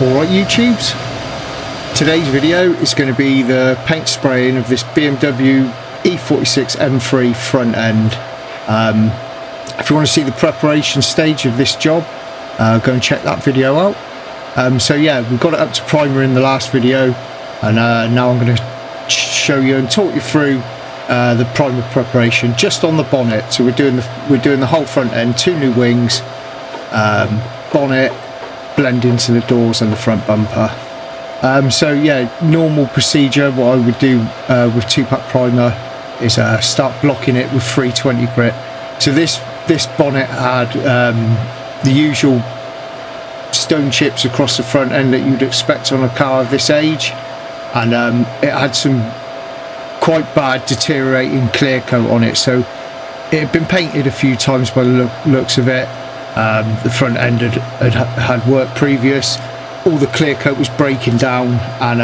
Alright YouTubes, today's video is going to be the paint spraying of this BMW E46 M3 front end. If you want to see the preparation stage of this job, go and check that video out. So yeah, we got it up to primer in the last video, and now I'm going to show you and talk you through the primer preparation just on the bonnet. So we're doing the whole front end, 2 new wings, bonnet, blend into the doors and the front bumper. So yeah, normal procedure, what I would do with 2-pack primer is start blocking it with 320 grit. So this bonnet had the usual stone chips across the front end that you'd expect on a car of this age, and it had some quite bad deteriorating clear coat on it. So it had been painted a few times by the looks of it. The front end had work previous. All the clear coat was breaking down and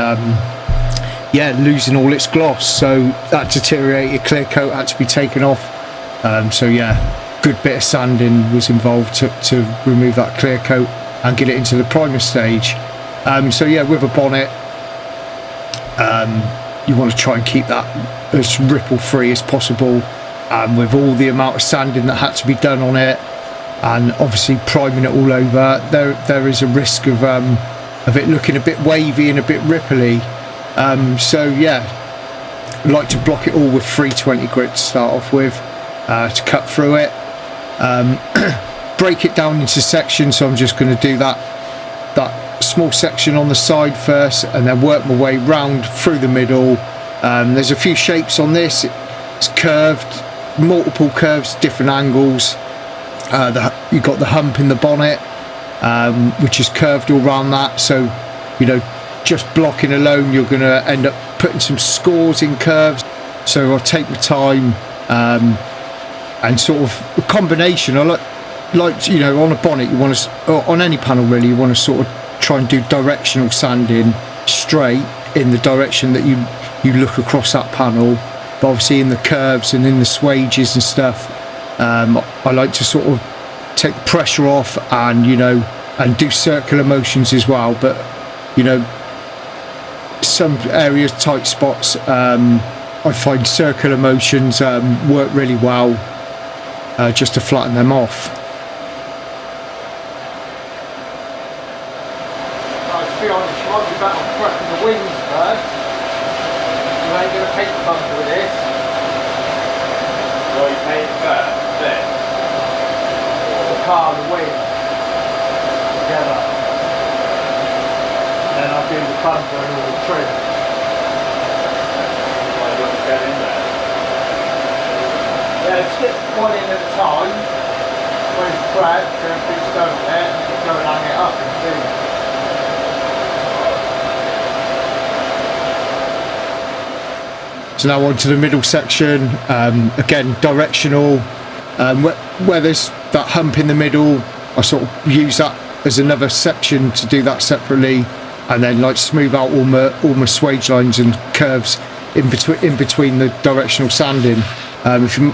yeah, losing all its gloss, so that deteriorated clear coat had to be taken off. So yeah, good bit of sanding was involved to remove that clear coat and get it into the primer stage. So yeah, with a bonnet, you want to try and keep that as ripple free as possible, with all the amount of sanding that had to be done on it, and obviously priming it all over, there is a risk of it looking a bit wavy and a bit ripply. So yeah, I like to block it all with 320 grit to start off with, to cut through it. Break it down into sections, so I'm just going to do that small section on the side first, and then work my way round through the middle. There's a few shapes on this. It's curved, multiple curves, different angles. You've got the hump in the bonnet, which is curved all around that, so you know, just blocking alone you're going to end up putting some scores in curves. So I'll take my time, and sort of a combination. I like you know, on a bonnet you want to, or on any panel really, you want to sort of try and do directional sanding straight in the direction that you look across that panel, but obviously in the curves and in the swages and stuff, I like to sort of take the pressure off, and you know, and do circular motions as well. But you know, some areas, tight spots, I find circular motions work really well, just to flatten them off. To be honest, you might be better off prepping the wings first. You ain't going to paint the bumper with this. Well, you paint it first, then? The car and the wing together. And then I'll do the bumper and all the trim. Why do you want to get in there? Yeah, stick one in at a time. When it's prepped, then put stone there, and you go and hang it up and do. So now on to the middle section, again directional, where there's that hump in the middle, I sort of use that as another section to do that separately, and then like smooth out all my swage lines and curves in between the directional sanding. If you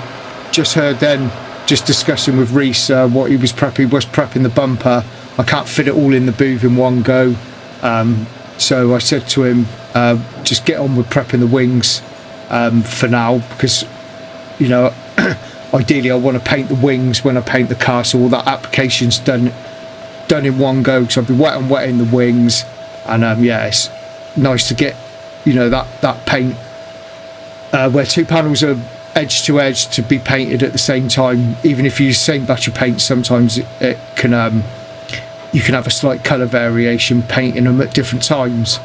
just heard then, just discussing with Reese what he was prepping the bumper. I can't fit it all in the booth in one go, so I said to him, just get on with prepping the wings for now, because you know, ideally I want to paint the wings when I paint the car, so all that application's done in one go, because I'll be wetting the wings, and yeah, it's nice to get, you know, that paint where 2 panels are edge to edge to be painted at the same time. Even if you use the same batch of paint, sometimes it can you can have a slight colour variation painting them at different times.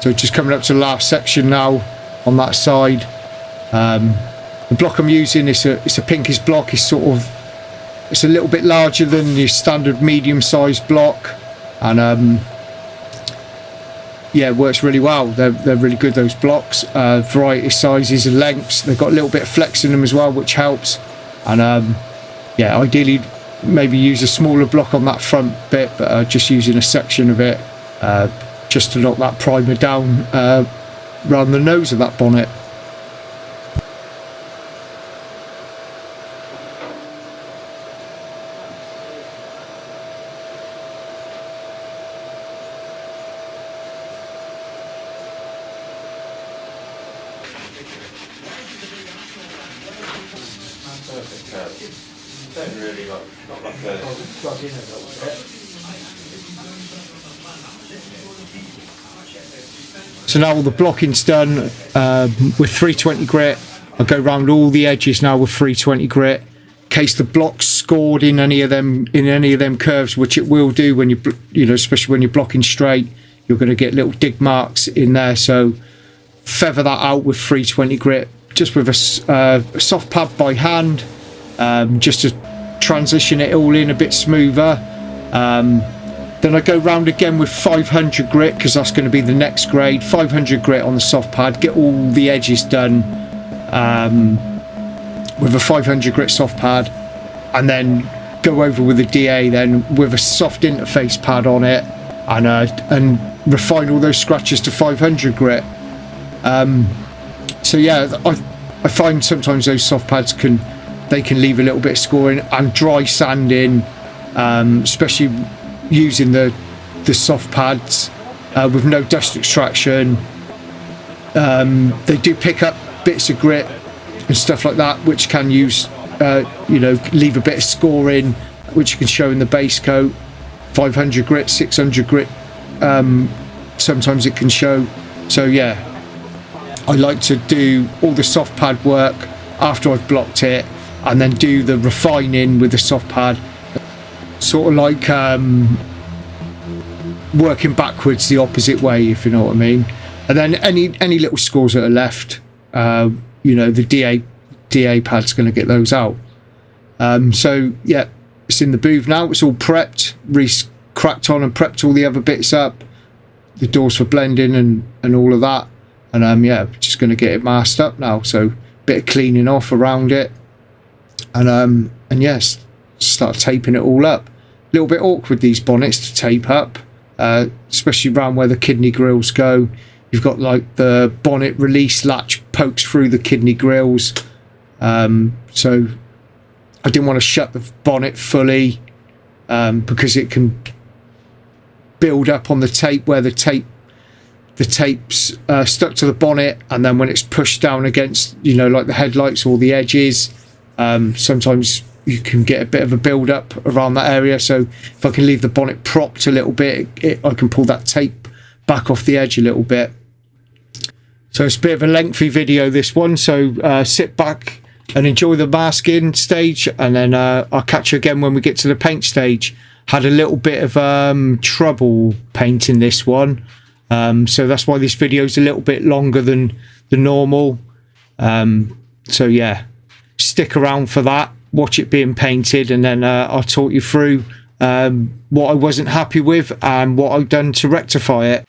So just coming up to the last section now on that side. The block I'm using is a pinkish block. It's a little bit larger than your standard medium-sized block, and yeah, it works really well. They're really good, those blocks. Variety of sizes and lengths. They've got a little bit of flex in them as well, which helps. And yeah, ideally maybe use a smaller block on that front bit, but just using a section of it just to knock that primer down around the nose of that bonnet. Perfect curve. Don't really like, not like a... Plug in a little bit. So now all the blocking's done with 320 grit. I'll go around all the edges now with 320 grit. In case the block's scored in any of them curves, which it will do when you know, especially when you're blocking straight, you're going to get little dig marks in there. So feather that out with 320 grit, just with a soft pad by hand, just to transition it all in a bit smoother. Then I go round again with 500 grit, because that's going to be the next grade. 500 grit on the soft pad, get all the edges done with a 500 grit soft pad, and then go over with a DA then with a soft interface pad on it, and refine all those scratches to 500 grit. So yeah, I find sometimes those soft pads can leave a little bit of scoring, and dry sanding, especially using the soft pads with no dust extraction, they do pick up bits of grit and stuff like that, which can use you know, leave a bit of scoring, which you can show in the base coat. 500 grit, 600 grit, sometimes it can show. So yeah, I like to do all the soft pad work after I've blocked it, and then do the refining with the soft pad, sort of like working backwards the opposite way, if you know what I mean. And then any little scores that are left, you know, the DA pad's going to get those out. So yeah, it's in the booth now. It's all prepped, Reese cracked on and prepped all the other bits up, the doors for blending and all of that. And yeah, just going to get it masked up now. So bit of cleaning off around it, and yes, start taping it all up. A little bit awkward, these bonnets to tape up, especially around where the kidney grills go. You've got like the bonnet release latch pokes through the kidney grills, so I didn't want to shut the bonnet fully, because it can build up on the tape where the tape's stuck to the bonnet, and then when it's pushed down against, you know, like the headlights or the edges, sometimes you can get a bit of a build up around that area. So if I can leave the bonnet propped a little bit, I can pull that tape back off the edge a little bit. So it's a bit of a lengthy video, this one, so sit back and enjoy the masking stage, and then I'll catch you again when we get to the paint stage. Had a little bit of trouble painting this one, so that's why this video is a little bit longer than the normal. So yeah, stick around for that, watch it being painted, and then I'll talk you through what I wasn't happy with and what I've done to rectify it.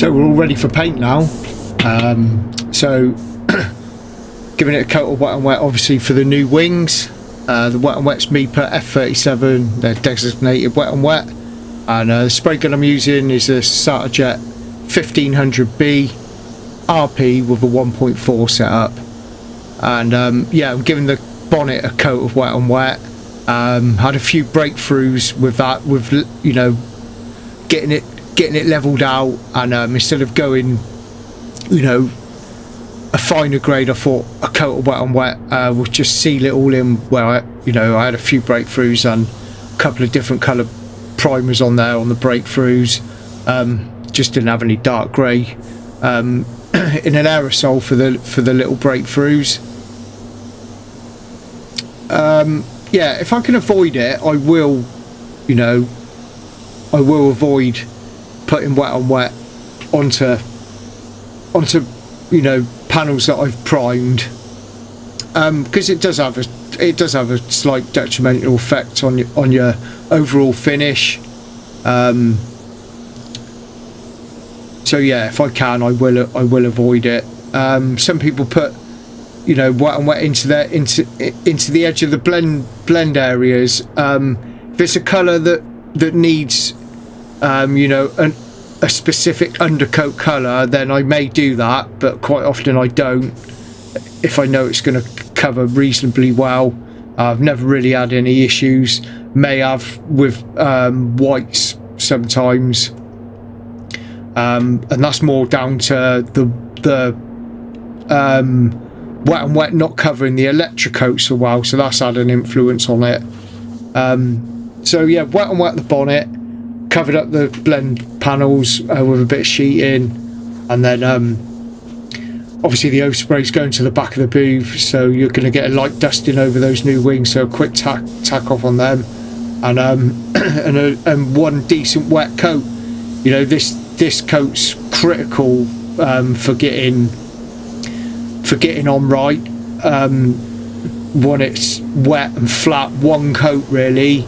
So we're all ready for paint now. So giving it a coat of wet and wet, obviously, for the new wings. The wet and wet's Mipa F37, they're designated wet and wet. And the spray gun I'm using is a Satajet 1500B RP with a 1.4 setup. And yeah, I'm giving the bonnet a coat of wet and wet. Had a few breakthroughs with that, with, you know, getting it leveled out, and instead of going, you know, a finer grade, I thought a coat of wet and wet would just seal it all in. Where I had a few breakthroughs and a couple of different colour primers on there on the breakthroughs. Just didn't have any dark grey in an aerosol for the little breakthroughs. Yeah, if I can avoid it, I will. You know, I will avoid putting wet on wet onto you know, panels that I've primed, because it does have a slight detrimental effect on your overall finish. So yeah, if I can, I will avoid it. Some people put, you know, wet and wet into the edge of the blend areas. If it's a colour that needs, you know, a specific undercoat colour, then I may do that, but quite often I don't, if I know it's going to cover reasonably well. I've never really had any issues. May have with whites sometimes, and that's more down to the wet and wet not covering the electrocoat so well, so that's had an influence on it. So yeah, wet and wet the bonnet, covered up the blend panels with a bit of sheeting, and then obviously the overspray is going to the back of the booth, so you're going to get a light dusting over those new wings, so a quick tack off on them, and and one decent wet coat. You know, this coat's critical for getting on right. When it's wet and flat, one coat really.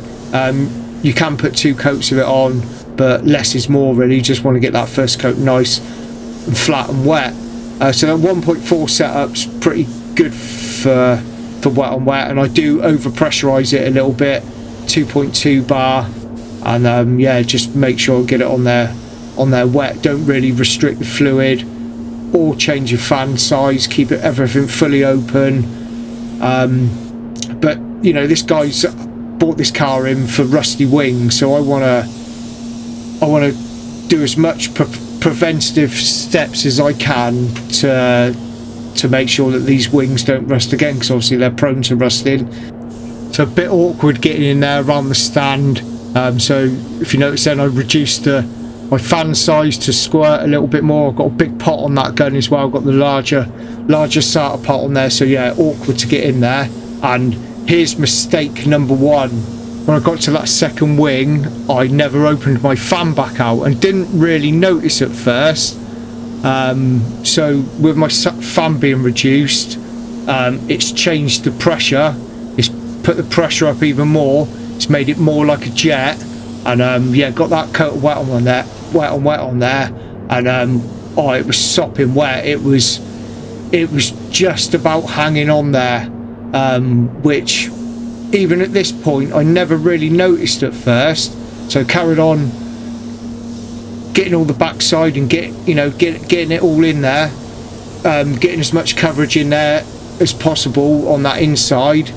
You can put two coats of it on, but less is more really. You just want to get that first coat nice and flat and wet. So that 1.4 setup's pretty good for wet and wet, and I do over pressurize it a little bit, 2.2 bar, and yeah, just make sure I get it on there wet. Don't really restrict the fluid or change your fan size, keep everything fully open. But you know, this guy's bought this car in for rusty wings, so I want to do as much preventative steps as I can to make sure that these wings don't rust again, because obviously they're prone to rusting. So a bit awkward getting in there around the stand. So if you notice, then I reduced my fan size to squirt a little bit more. I've got a big pot on that gun as well. I've got the larger SATA pot on there, so yeah, awkward to get in there. And here's mistake number one. When I got to that second wing, I never opened my fan back out and didn't really notice at first. So with my fan being reduced, it's changed the pressure. It's put the pressure up even more. It's made it more like a jet. And yeah, got that coat of wet on there, and oh, it was sopping wet. It was just about hanging on there, which even at this point I never really noticed at first. So carried on getting all the backside and getting it all in there, getting as much coverage in there as possible on that inside,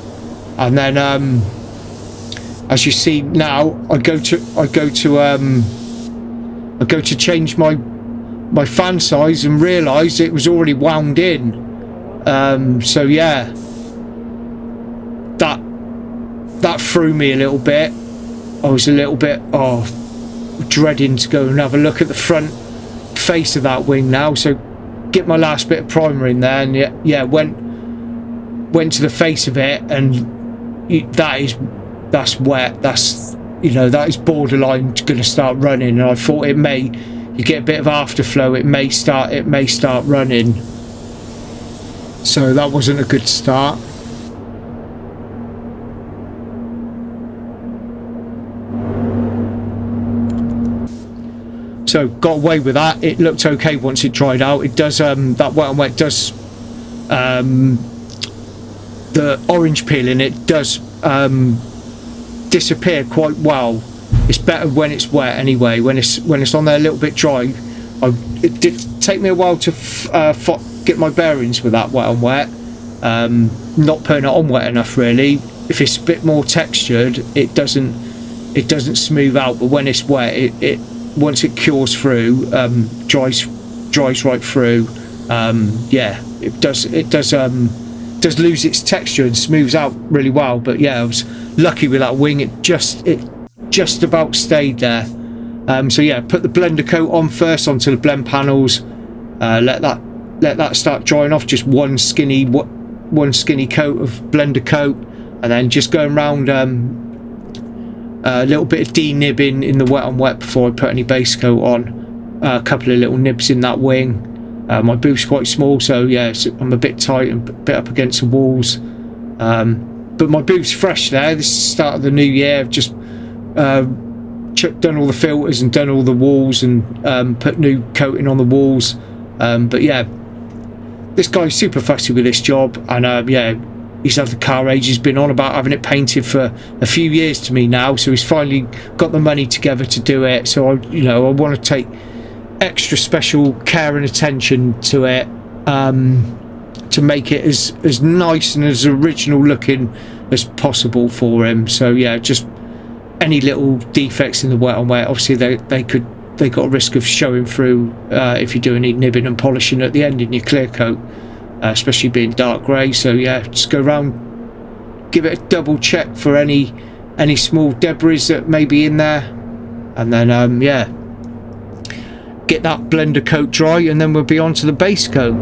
and then as you see now, I go to change my fan size and realise it was already wound in. So yeah, that threw me a little bit. I was a little bit dreading to go and have a look at the front face of that wing now. So get my last bit of primer in there, and yeah, went to the face of it, and that's wet. That is borderline going to start running, and I thought you get a bit of afterflow, it may start running. So that wasn't a good start. So got away with that. It looked okay once it dried out. It does that wet on wet does the orange peel in it does disappear quite well. It's better when it's wet anyway. When it's on there a little bit dry, it did take me a while to get my bearings with that wet on wet. Not putting it on wet enough really. If it's a bit more textured, it doesn't smooth out. But when it's wet, it once it cures through, dries right through. Yeah, it does lose its texture and smooths out really well. But yeah, I was lucky with that wing. It just about stayed there. So yeah, put the blender coat on first onto the blend panels. Let that start drying off. Just one skinny coat of blender coat, and then just going around a little bit of D-nibbing in the wet on wet before I put any base coat on. A couple of little nibs in that wing. My boot's quite small, so yeah, I'm a bit tight and a bit up against the walls. But my boot's fresh there. This is the start of the new year. I've just done all the filters and done all the walls and put new coating on the walls. But yeah, this guy's super fussy with this job, and yeah, he's had the car ages. He's been on about having it painted for a few years to me now, so he's finally got the money together to do it. So I want to take extra special care and attention to it, to make it as nice and as original looking as possible for him. So yeah, just any little defects in the wet on wet, obviously they got a risk of showing through if you do any nibbing and polishing at the end in your clear coat, especially being dark grey. So yeah, just go around, give it a double check for any small debris that may be in there, and then yeah, get that blender coat dry, and then we'll be on to the base coat.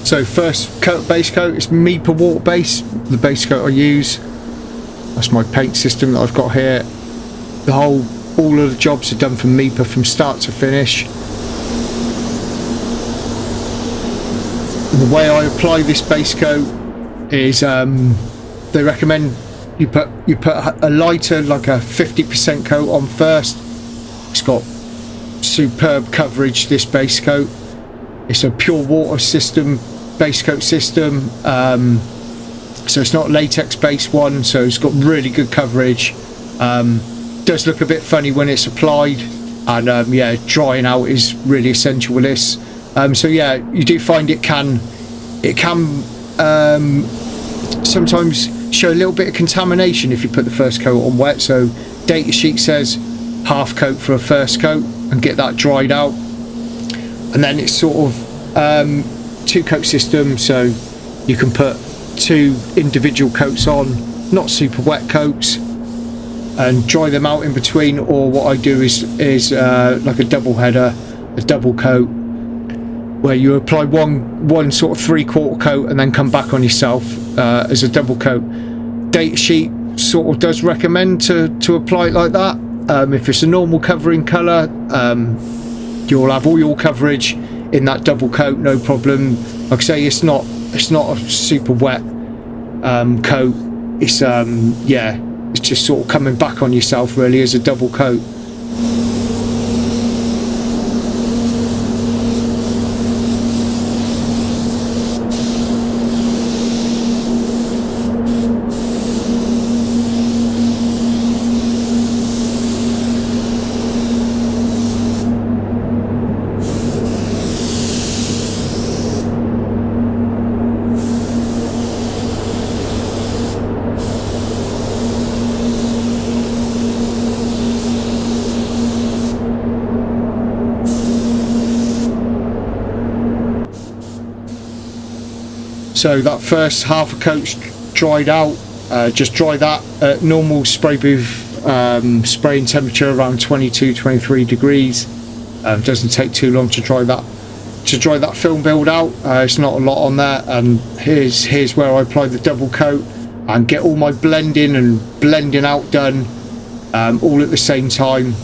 So first coat, base coat, it's Mipa water base, the base coat I use. That's my paint system that I've got here. All of the jobs are done from Mipa from start to finish. And the way I apply this base coat is they recommend you put a lighter, like a 50% coat on first. It's got superb coverage, this base coat. It's a pure water system, base coat system, so it's not latex based one, so it's got really good coverage. Does look a bit funny when it's applied, and yeah, drying out is really essential with this. So yeah, you do find it can sometimes show a little bit of contamination if you put the first coat on wet. So data sheet says half coat for a first coat and get that dried out, and then it's sort of two coat system, so you can put two individual coats on, not super wet coats, and dry them out in between. Or what I do is like a double header, a double coat, where you apply one sort of 3/4 coat and then come back on yourself as a double coat. Data sheet sort of does recommend to apply it like that. If it's a normal covering colour, you'll have all your coverage in that double coat, no problem. Like I say, it's not a super wet coat. It's yeah, it's just sort of coming back on yourself really as a double coat. So that first half a coat's dried out. Just dry that at normal spray booth spraying temperature around 22-23 degrees. Doesn't take too long to dry that film build out. It's not a lot on there, and here's where I apply the double coat and get all my blending and blending out done, all at the same time.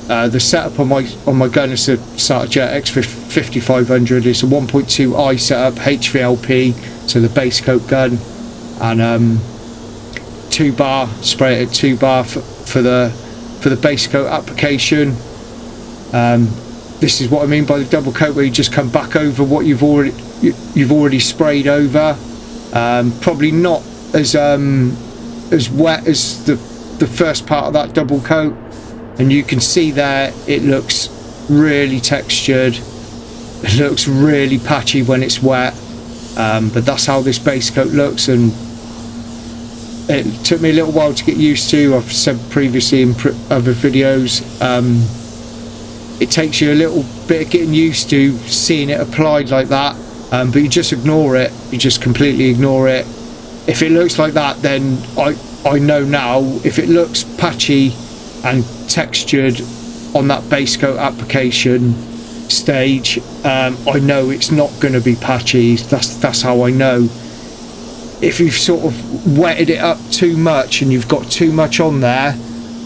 The setup on my gun is a Satajet X5500. It's a 1.2i setup, HVLP, so the base coat gun, and 2 bar, spray it at 2 bar for the base coat application. This is what I mean by the double coat, where you just come back over what you've already sprayed over. Probably not as wet as the first part of that double coat, and you can see there it looks really textured. It looks really patchy when it's wet, but that's how this base coat looks, and it took me a little while to get used to. I've said previously in other videos, it takes you a little bit of getting used to seeing it applied like that, but you just ignore it. You just completely ignore it. If it looks like that, then I know now, if it looks patchy and textured on that base coat application stage, I know it's not going to be patchy. That's how I know. If you've sort of wetted it up too much and you've got too much on there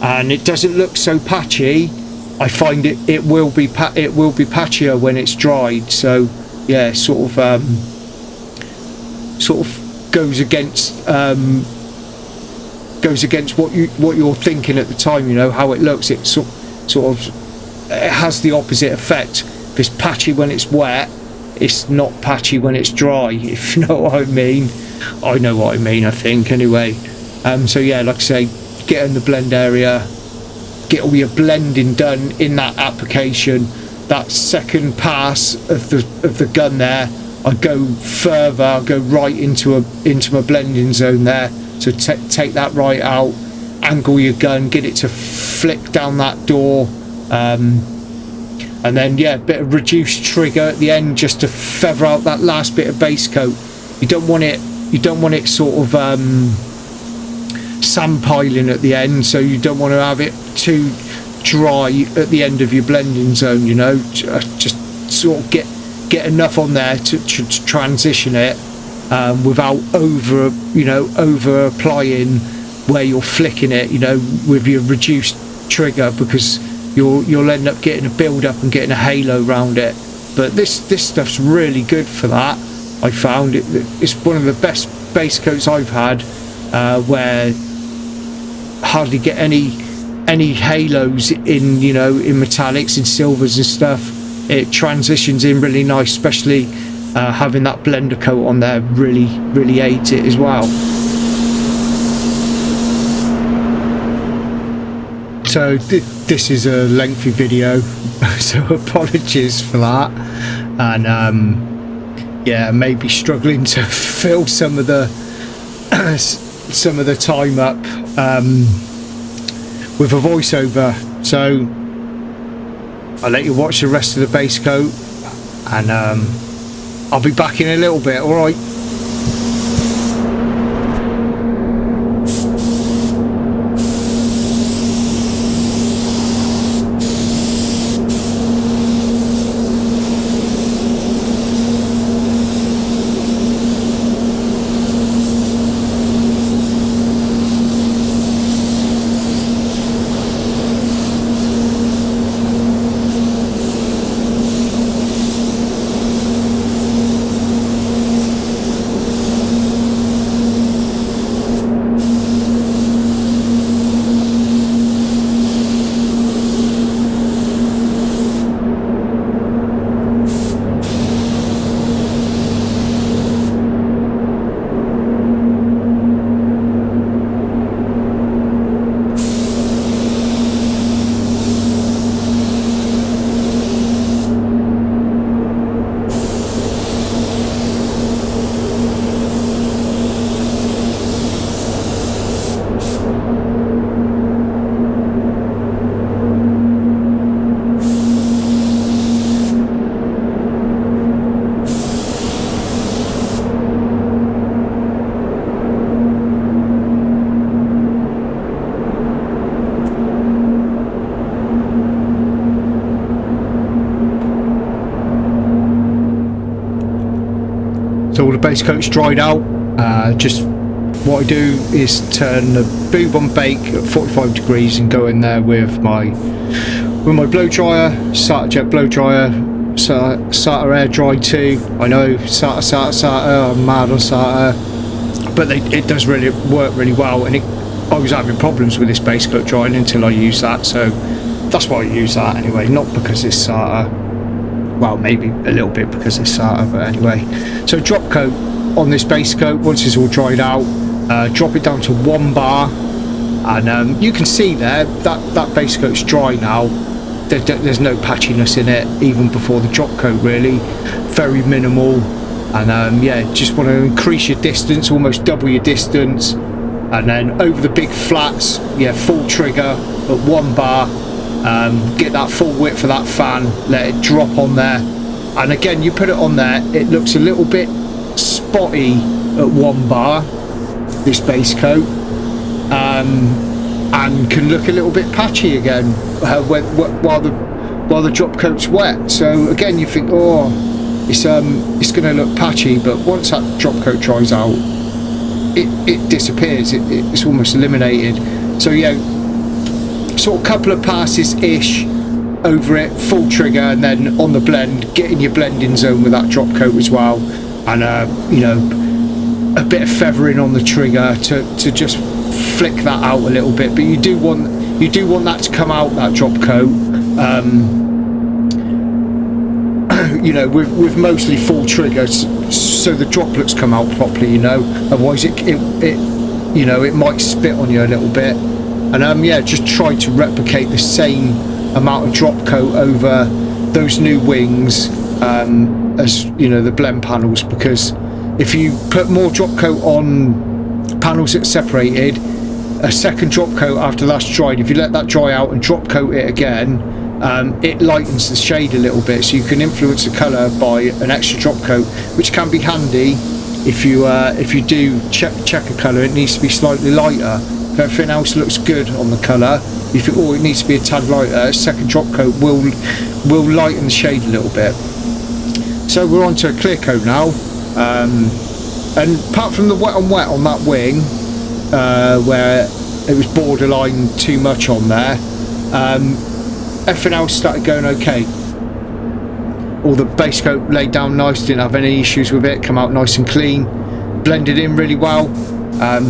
and it doesn't look so patchy, I find it will be patchier when it's dried. So yeah, sort of goes against what you're thinking at the time. You know how it looks. It sort of it has the opposite effect. If it's patchy when it's wet, it's not patchy when it's dry. If you know what I mean. I know what I mean, I think, anyway. So yeah, like I say, get in the blend area, get all your blending done in that application. That second pass of the gun there, I go further, I go right into my blending zone there. So take that right out, angle your gun, get it to flick down that door, and then yeah, a bit of reduced trigger at the end just to feather out that last bit of base coat. You don't want it sort of sand piling at the end, so you don't want to have it too dry at the end of your blending zone. You know, just sort of get enough on there to transition it, without over applying where you're flicking it, you know, with your reduced trigger, because you'll end up getting a build up and getting a halo around it. But this stuff's really good for that. I found it's one of the best base coats I've had, where hardly get any halos in, you know, in metallics, in silvers and stuff. It transitions in really nice, especially having that blender coat on there really aids it as well. So this is a lengthy video, so apologies for that, and yeah, maybe struggling to fill some of the time up with a voiceover. So I'll let you watch the rest of the base coat, and I'll be back in a little bit. All right. base coat's dried out, just what I do is turn the boob on bake at 45 degrees and go in there with my blow dryer, Satajet blow dryer, Sata air dry too. I know Sata, I'm mad on Sata, but it does really work really well. And I was having problems with this base coat drying until I used that, so that's why I use that anyway. Not because it's Sata, well, maybe a little bit because it's Sata, but anyway. So drop coat on this base coat. Once it's all dried out, drop it down to 1 bar, and you can see there that base coat's dry now. There's no patchiness in it, even before the drop coat really, very minimal. And yeah, just want to increase your distance, almost double your distance, and then over the big flats, yeah, full trigger at 1 bar, get that full width for that fan, let it drop on there, and again you put it on there, it looks a little bit spotty at 1 bar, this base coat, and can look a little bit patchy again while the drop coat's wet. So again you think, oh, it's going to look patchy, but once that drop coat dries out, it disappears. It's almost eliminated. So yeah, sort of couple of passes ish over it, full trigger, and then on the blend, get in your blending zone with that drop coat as well, and you know, a bit of feathering on the trigger to just flick that out a little bit. But you do want that to come out, that drop coat, you know, with mostly full triggers, so the droplets come out properly, you know. Otherwise it you know, it might spit on you a little bit. And yeah, just try to replicate the same amount of drop coat over those new wings as, you know, the blend panels, because if you put more drop coat on panels that separated, a second drop coat after that's dried, if you let that dry out and drop coat it again, it lightens the shade a little bit, so you can influence the colour by an extra drop coat, which can be handy if you do check a colour. It needs to be slightly lighter. If everything else looks good on the colour, you think, oh, it needs to be a tad lighter, a second drop coat will lighten the shade a little bit. So we're on to a clear coat now, and apart from the wet on wet on that wing, where it was borderline too much on there, everything else started going okay. All the base coat laid down nice, didn't have any issues with it, come out nice and clean, blended in really well.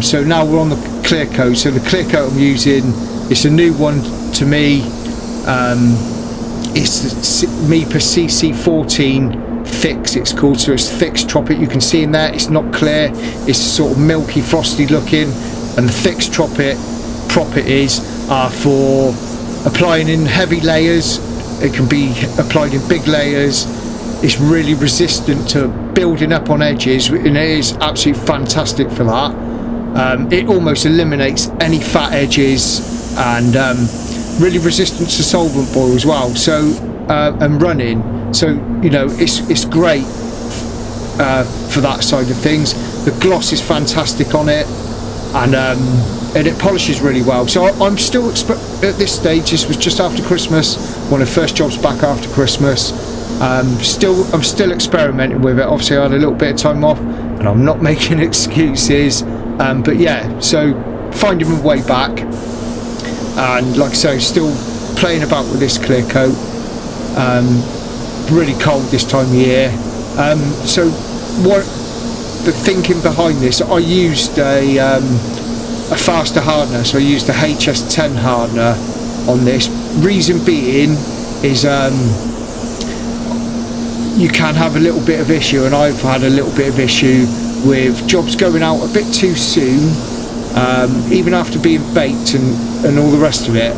So now we're on the clear coat. So the clear coat I'm using, it's a new one to me, it's the Mipa CC14 Thix, it's called. So it's Thix Tropic, you can see in there, it's not clear, it's sort of milky frosty looking, and the Thix Tropic properties are for applying in heavy layers. It can be applied in big layers. It's really resistant to building up on edges, and it is absolutely fantastic for that. It almost eliminates any fat edges, and really resistant to solvent boil as well, so and running, so you know, it's great for that side of things. The gloss is fantastic on it, and it polishes really well. So I'm still at this stage, this was just after Christmas, one of the first jobs back after Christmas. I'm still experimenting with it. Obviously I had a little bit of time off, and I'm not making excuses, but yeah, so finding my way back, and like I say, still playing about with this clear coat. Really cold this time of year, so what the thinking behind this, I used a faster hardener, so I used the HS10 hardener on this. Reason being is you can have a little bit of issue, and I've had a little bit of issue with jobs going out a bit too soon, even after being baked and all the rest of it.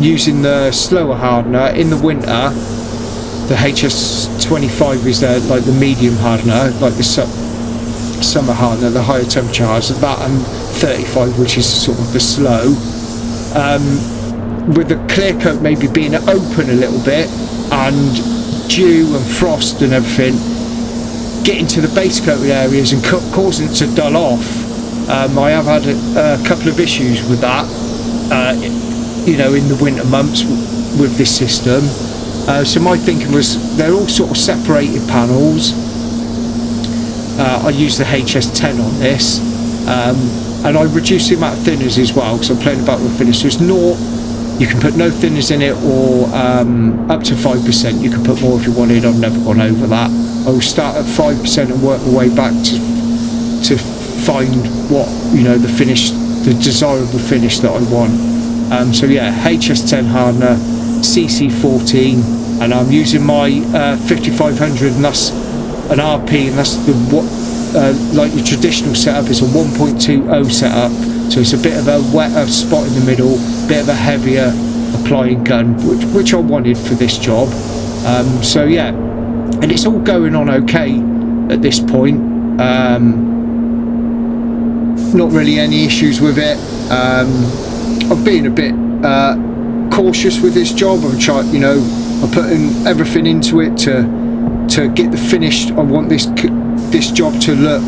Using the slower hardener in the winter, the HS25 is there, like the medium hardener, like the summer hardener, the higher temperature hardener, that, and 35, which is sort of the slow. With the clear coat maybe being open a little bit, and dew and frost and everything getting to the base coat areas and causing it to dull off. I have had a couple of issues with that, you know, in the winter months with this system. So my thinking was, they're all sort of separated panels, I use the HS10 on this, and I reduce the amount of thinners as well, because I'm playing about with thinners. So it's naught, you can put no thinners in it, or up to 5%. You can put more if you wanted. I've never gone over that. I will start at 5% and work my way back to find what, you know, the finish, the desirable finish that I want. So yeah, HS10 hardener, CC14, and I'm using my 5500, and that's an RP, and that's the like your traditional setup. It's a 1.20 setup, so it's a bit of a wetter spot in the middle, bit of a heavier applying gun, which I wanted for this job. So yeah, and it's all going on okay at this point. Not really any issues with it. I'm being a bit cautious with this job. I'm trying, you know, I'm putting everything into it to get the finish. I want this job to look,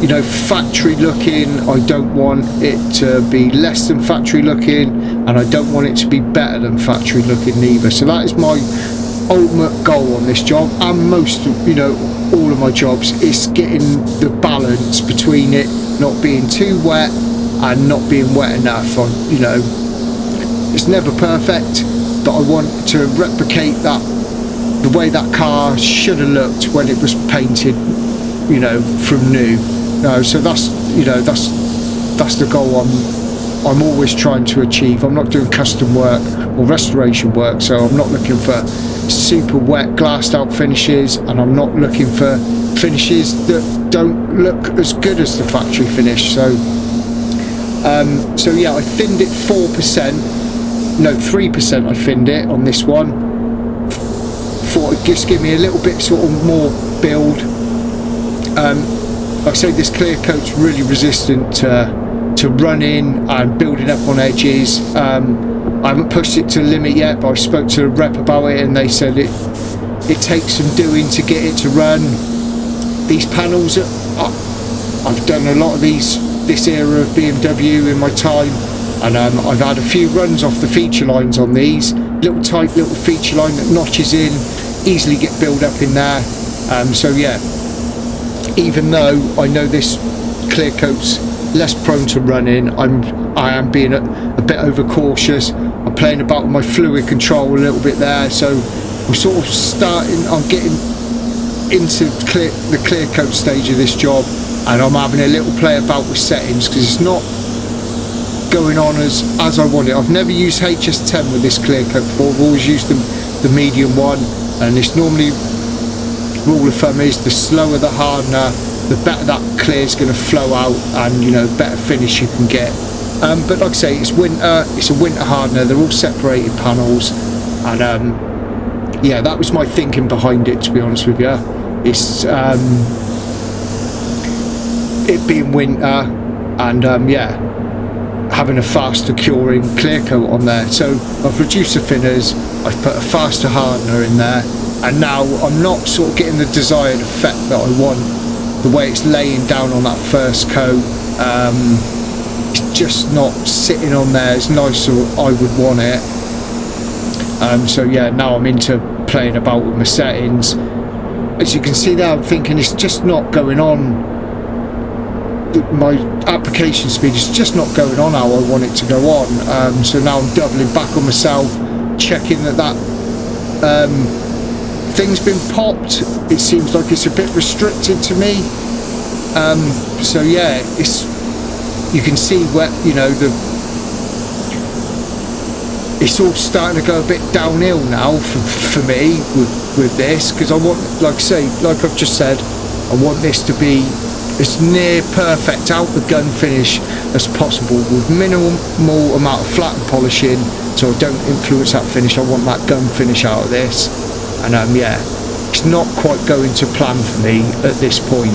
you know, factory looking. I don't want it to be less than factory looking, and I don't want it to be better than factory looking neither. So that is my ultimate goal on this job, and most, you know, all of my jobs, is getting the balance between it not being too wet and not being wet enough. You know, it's never perfect, but I want to replicate that, the way that car should have looked when it was painted, you know, from new. So that's, you know, that's the goal I'm always trying to achieve. I'm not doing custom work or restoration work, so I'm not looking for super wet glassed out finishes, and I'm not looking for finishes that don't look as good as the factory finish. So so yeah, I thinned it 4%, no 3% I thinned it on this one. Thought it just give me a little bit sort of more build. Like I say, this clear coat's really resistant to running and building up on edges. I haven't pushed it to the limit yet, but I spoke to a rep about it, and they said it takes some doing to get it to run. These panels, I've done a lot of this era of BMW in my time, and I've had a few runs off the feature lines on these. Little tight little feature line that notches in, easily get built up in there. So yeah, even though I know this clear coat's less prone to running, I am being a bit overcautious. I'm playing about with my fluid control a little bit there, so I'm sort of I'm getting into the clear coat stage of this job, and I'm having a little play about with settings, because it's not going on as I want it. I've never used HS10 with this clear coat before. I've always used the medium one, and it's normally, rule of thumb is, the slower the hardener, the better that clear is going to flow out, and, you know, better finish you can get. But like I say, it's winter, it's a winter hardener, they're all separated panels, and yeah, that was my thinking behind it, to be honest with you. It's it being winter, and yeah, having a faster curing clear coat on there. So I've reduced the thinners, I've put a faster hardener in there, and now I'm not sort of getting the desired effect that I want, the way it's laying down on that first coat. It's just not sitting on there as nice as I would want it. So yeah, now I'm into playing about with my settings. As you can see there, I'm thinking it's just not going on. My application speed is just not going on how I want it to go on. So now I'm doubling back on myself, checking that thing's been popped. It seems like it's a bit restricted to me. So yeah, you can see where, you know, it's all starting to go a bit downhill now for me with this, because I want, like I say, like I've just said, I want this to be as near perfect out the gun finish as possible, with minimal amount of flat and polishing, so I don't influence that finish. I want that gun finish out of this, and yeah, it's not quite going to plan for me at this point.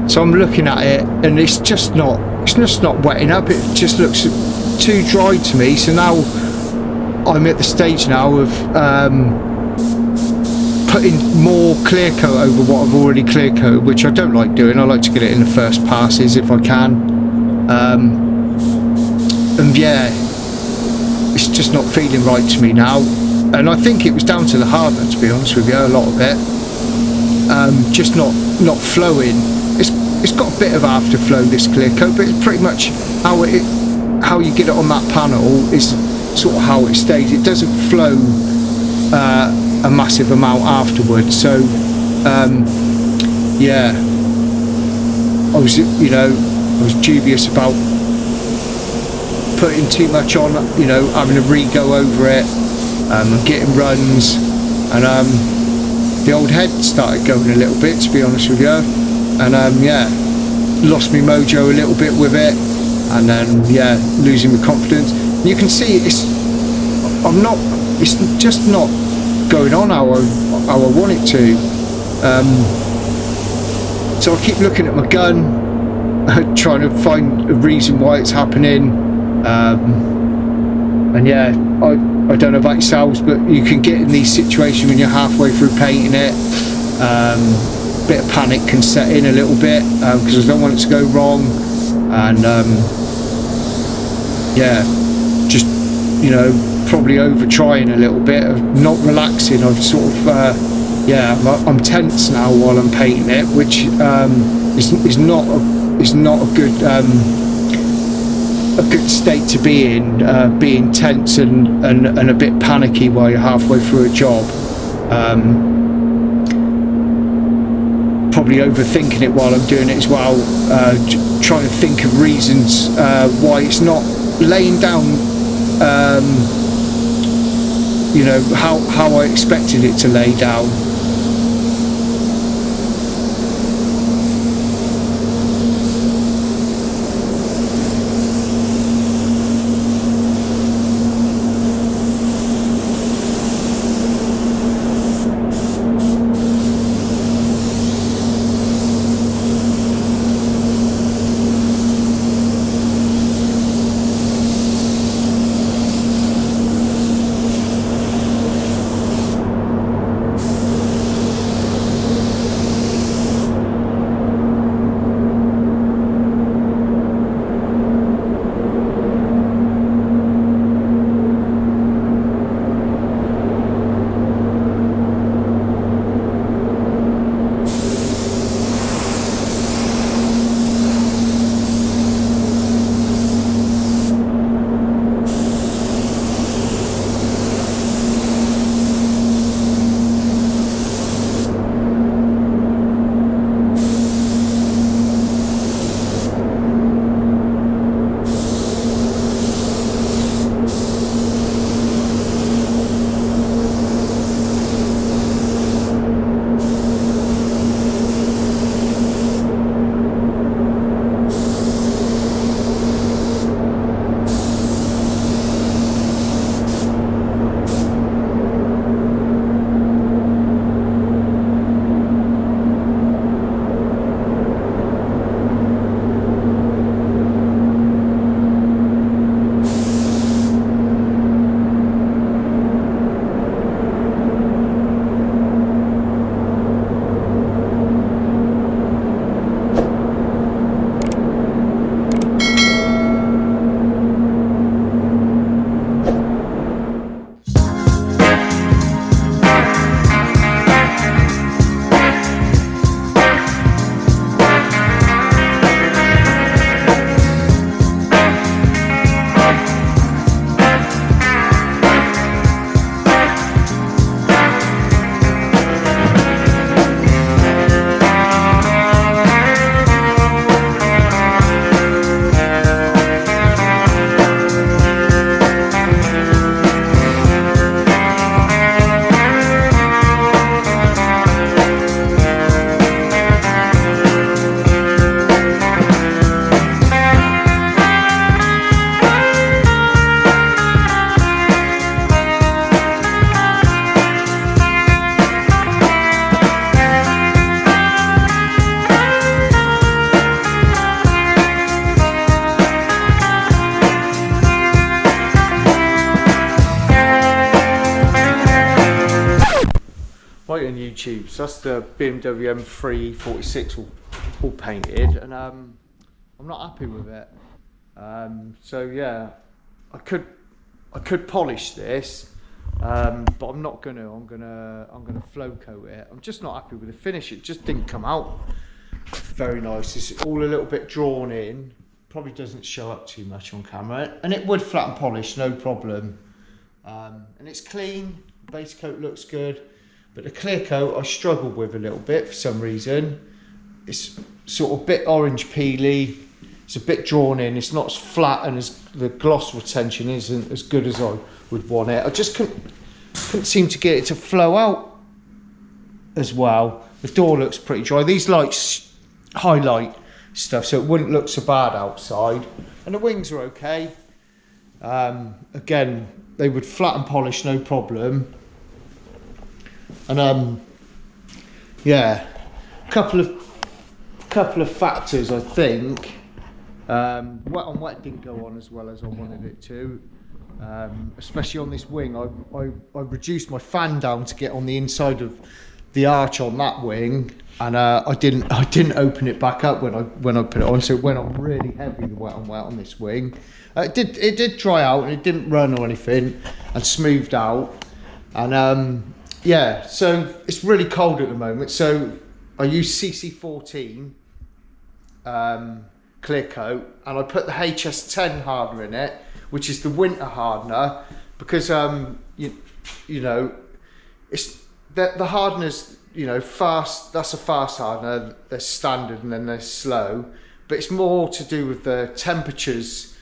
So I'm looking at it, and it's just not wetting up. It just looks too dry to me. So now I'm at the stage now of putting more clear coat over what I've already clear coated, which I don't like doing. I like to get it in the first passes if I can. And yeah, it's just not feeling right to me now. And I think it was down to the hardener, to be honest with you, a lot of it. Just not flowing. It's got a bit of afterflow, this clear coat, but it's pretty much how you get it on that panel is sort of how it stays. It doesn't flow a massive amount afterwards. So yeah, I was dubious about putting too much on, having a re-go over it, and getting runs, and the old head started going a little bit, to be honest with you, and yeah, lost me mojo a little bit with it, and then yeah, losing my confidence. You can see it's just not going on how I want it to. So I keep looking at my gun, trying to find a reason why it's happening. And yeah, I don't know about yourselves, but you can get in these situations when you're halfway through painting it. Bit of panic can set in a little bit, because I don't want it to go wrong, and yeah, just probably over trying a little bit, of not relaxing. I've sort of yeah, I'm tense now while I'm painting it, which is not a good state to be in, being tense and a bit panicky while you're halfway through a job. Probably overthinking it while I'm doing it as well, trying to think of reasons why it's not laying down, how I expected it to lay down. YouTube. So that's the BMW M3 46 all painted, and I'm not happy with it. So yeah, I could polish this, but I'm not gonna. I'm gonna flow coat it. I'm just not happy with the finish. It just didn't come out very nice. It's all a little bit drawn in. Probably doesn't show up too much on camera, and it would flatten polish, no problem. And it's clean. Base coat looks good, but the clear coat I struggled with a little bit for some reason. It's sort of a bit orange peely. It's a bit drawn in. It's not as flat, and as the gloss retention isn't as good as I would want it. I just couldn't seem to get it to flow out as well. The door looks pretty dry. These lights highlight stuff so it wouldn't look so bad outside, and the wings are okay. Again, they would flatten polish, no problem. And yeah, couple of factors, I think. Wet on wet didn't go on as well as I wanted it to, especially on this wing. I reduced my fan down to get on the inside of the arch on that wing, and I didn't open it back up when I put it on, so it went on really heavy, the wet on wet on this wing. It did dry out, and it didn't run or anything, and smoothed out. And yeah, so it's really cold at the moment, so I use CC14 clear coat, and I put the HS10 hardener in it, which is the winter hardener, because you know, it's the hardeners, you know, fast. That's a fast hardener. They're standard, and then they're slow, but it's more to do with the temperatures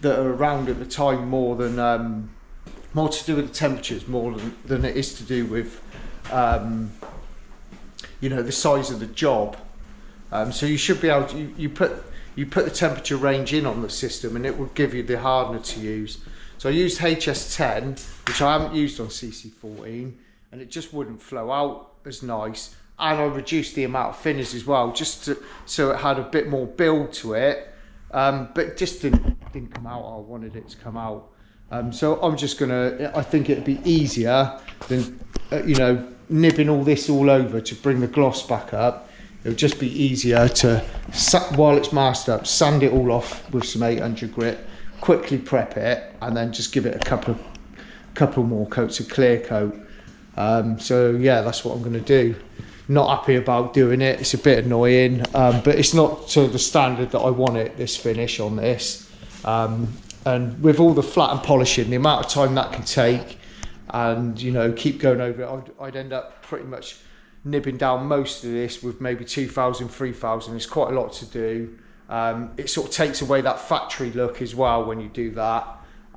that are around at the time, more to do with the temperatures more than it is to do with you know, the size of the job. So you should be able to, you put the temperature range in on the system, and it will give you the hardener to use. So I used HS10, which I haven't used on CC14, and it just wouldn't flow out as nice. And I reduced the amount of thinners as well, just so it had a bit more build to it. But it just didn't come out how I wanted it to come out. So I'm just gonna, I think it'd be easier than you know, nibbing all this all over to bring the gloss back up. It would just be easier to, while it's masked up, sand it all off with some 800 grit, quickly prep it, and then just give it a couple more coats of clear coat. So yeah, that's what I'm going to do. Not happy about doing it. It's a bit annoying, but it's not to the standard that I want it, this finish on this. And with all the flat and polishing, the amount of time that can take, and you know, keep going over it, I'd end up pretty much nibbing down most of this with maybe 2,000, 3,000. It's quite a lot to do. It sort of takes away that factory look as well when you do that.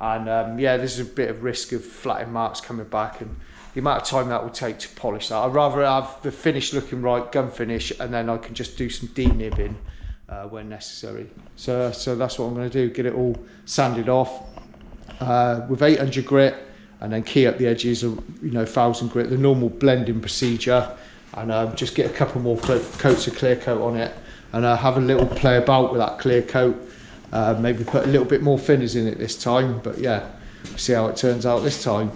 And yeah, there's a bit of risk of flattening marks coming back, and the amount of time that will take to polish that. I'd rather have the finish looking right, gun finish, and then I can just do some D-nibbing when necessary. So that's what I'm going to do, get it all sanded off with 800 grit, and then key up the edges of, you know, 1,000 grit, the normal blending procedure, and just get a couple more coats of clear coat on it, and have a little play about with that clear coat. Maybe put a little bit more thinners in it this time, but yeah, see how it turns out this time.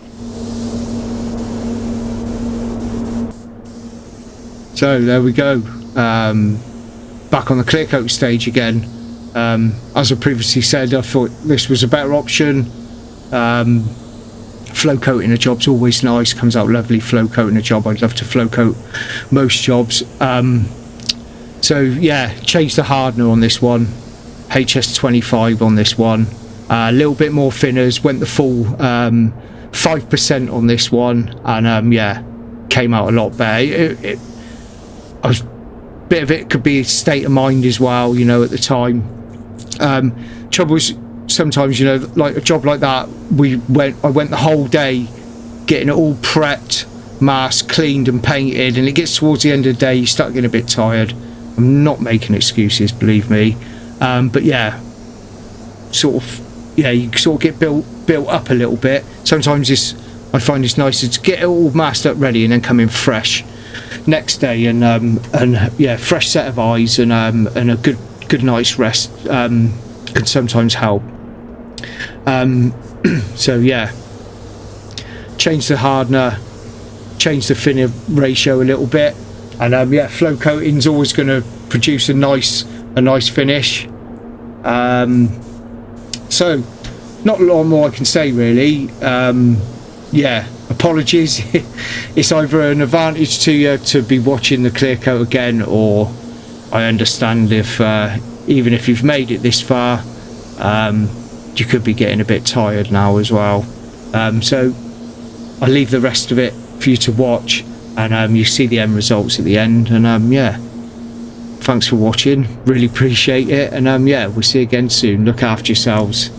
So there we go, back on the clear coat stage again. As I previously said, I thought this was a better option. Flow coating a job's always nice, comes out lovely. Flow coating a job, I'd love to flow coat most jobs. So yeah, changed the hardener on this one, HS25 on this one, a little bit more thinners, went the full 5% on this one, and yeah, came out a lot better. Bit of it could be a state of mind as well, you know, at the time. Trouble is, sometimes, you know, like a job like that, I went the whole day getting it all prepped, masked, cleaned and painted, and it gets towards the end of the day, you start getting a bit tired. I'm not making excuses, believe me. But yeah, sort of, yeah, you sort of get built up a little bit. Sometimes I find it's nicer to get it all masked up ready and then come in fresh next day, and yeah, fresh set of eyes, and a good night's rest can sometimes help. So yeah, changed the hardener, change the thinner ratio a little bit, and yeah, flow coating's always going to produce a nice finish. So not a lot more I can say really. Yeah, apologies. It's either an advantage to you to be watching the clear coat again, or I understand if even if you've made it this far, you could be getting a bit tired now as well. So I'll leave the rest of it for you to watch, and you see the end results at the end. And yeah, thanks for watching, really appreciate it, and yeah, we'll see you again soon. Look after yourselves.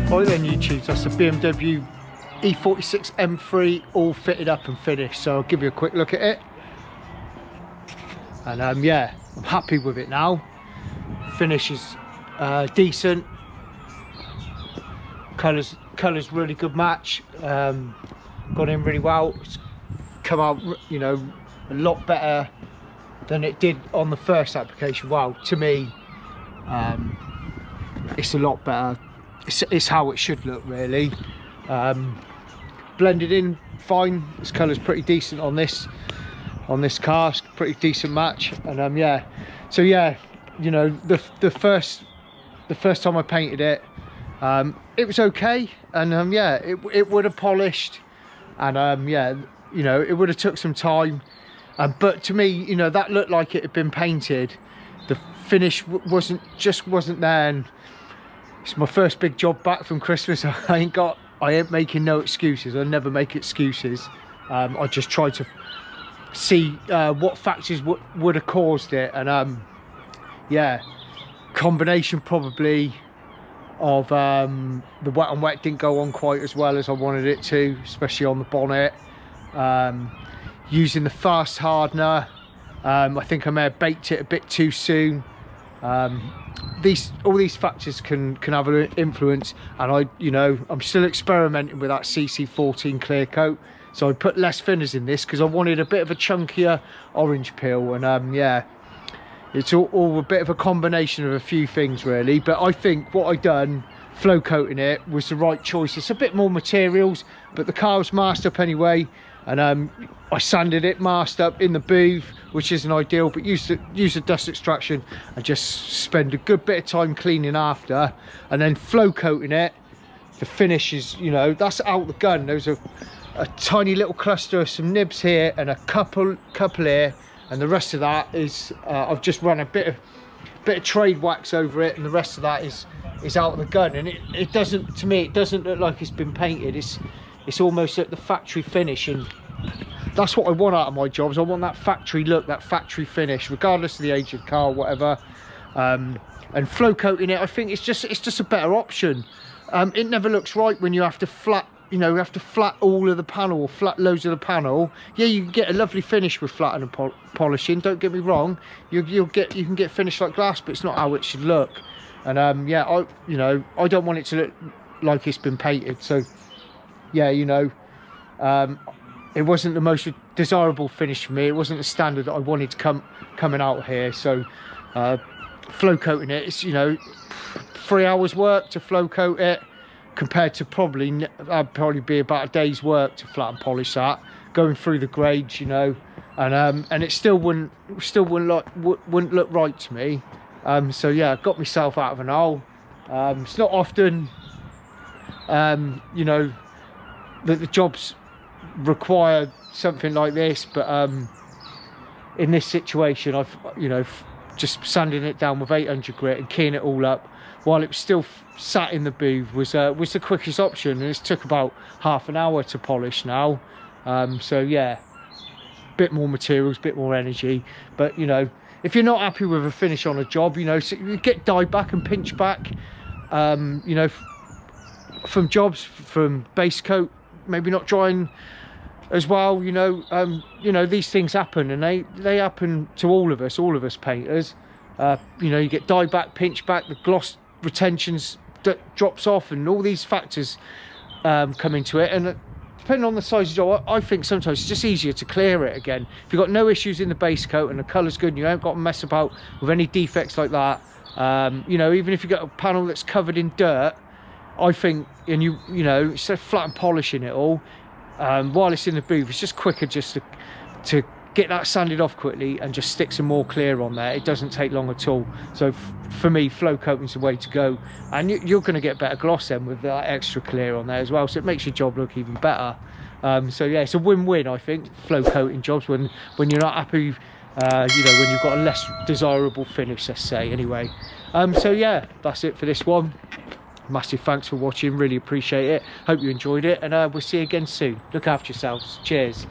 Right then YouTube, that's the BMW E46 M3 all fitted up and finished, so I'll give you a quick look at it. And yeah, I'm happy with it now. Finish is decent. Colours really good match. Got in really well. It's come out, you know, a lot better than it did on the first application. Wow, to me, it's a lot better. It's how it should look, really. Blended in fine. This colour's pretty decent on this car. It's a pretty decent match. And yeah, so yeah, you know, the first time I painted it, it was okay. And yeah, it would have polished, and yeah, you know, it would have took some time. But to me, you know, that looked like it had been painted. The finish wasn't there, and it's my first big job back from Christmas. I ain't making no excuses. I never make excuses. I just try to see what factors would have caused it, and yeah, combination probably of the wet on wet didn't go on quite as well as I wanted it to, especially on the bonnet. Using the fast hardener, I think I may have baked it a bit too soon. All these factors can have an influence, and I'm still experimenting with that CC14 Clear Coat, so I put less thinners in this because I wanted a bit of a chunkier orange peel. And yeah, it's all a bit of a combination of a few things really, but I think what I done, flow coating it, was the right choice. It's a bit more materials, but the car was masked up anyway, and I sanded it, masked up in the booth, which isn't ideal, but use the dust extraction and just spend a good bit of time cleaning after, and then flow coating it. The finish is, you know, that's out the gun. There's a tiny little cluster of some nibs here and a couple here, and the rest of that is I've just run a bit of trade wax over it, and the rest of that is out of the gun. And it doesn't, to me, it doesn't look like it's been painted. It's almost at the factory finish, and that's what I want out of my jobs. I want that factory look, that factory finish, regardless of the age of the car or whatever. And flow coating it, I think it's just a better option. It never looks right when you have to flat, you know, you have to flat all of the panel, or flat loads of the panel. Yeah, you can get a lovely finish with flattening and polishing, don't get me wrong. You can get finish like glass, but it's not how it should look. And yeah, I don't want it to look like it's been painted. So yeah, you know, it wasn't the most desirable finish for me. It wasn't the standard that I wanted to coming out here. So flow coating it, it's, you know, 3 hours work to flow coat it, compared to probably be about a day's work to flat and polish that, going through the grades, you know. And it still wouldn't look right to me. So yeah, I got myself out of an hole. It's not often you know, that the jobs require something like this, but in this situation, I've, you know, just sanding it down with 800 grit and keying it all up while it was still sat in the booth was the quickest option, and it's took about half an hour to polish now. So yeah, bit more materials, bit more energy, but you know, if you're not happy with a finish on a job, you know, so you get dye back and pinch back, you know, from jobs, from base coat maybe not drying as well, you know, these things happen, and they happen to all of us painters. You know, you get dye back, pinch back, the gloss retentions drops off, and all these factors come into it. And depending on the size of the job, I think sometimes it's just easier to clear it again. If you've got no issues in the base coat and the colour's good and you haven't got to mess about with any defects like that, you know, even if you've got a panel that's covered in dirt, I think, and you know, instead of flat and polishing it all while it's in the booth, it's just quicker just to get that sanded off quickly and just stick some more clear on there. It doesn't take long at all. So for me, flow coating's the way to go, and you're going to get better gloss then with that extra clear on there as well, so it makes your job look even better. So yeah, it's a win-win, I think, flow coating jobs when you're not happy, you know, when you've got a less desirable finish, let's say, anyway. So yeah, that's it for this one. Massive thanks for watching, really appreciate it. Hope you enjoyed it, and we'll see you again soon. Look after yourselves. Cheers.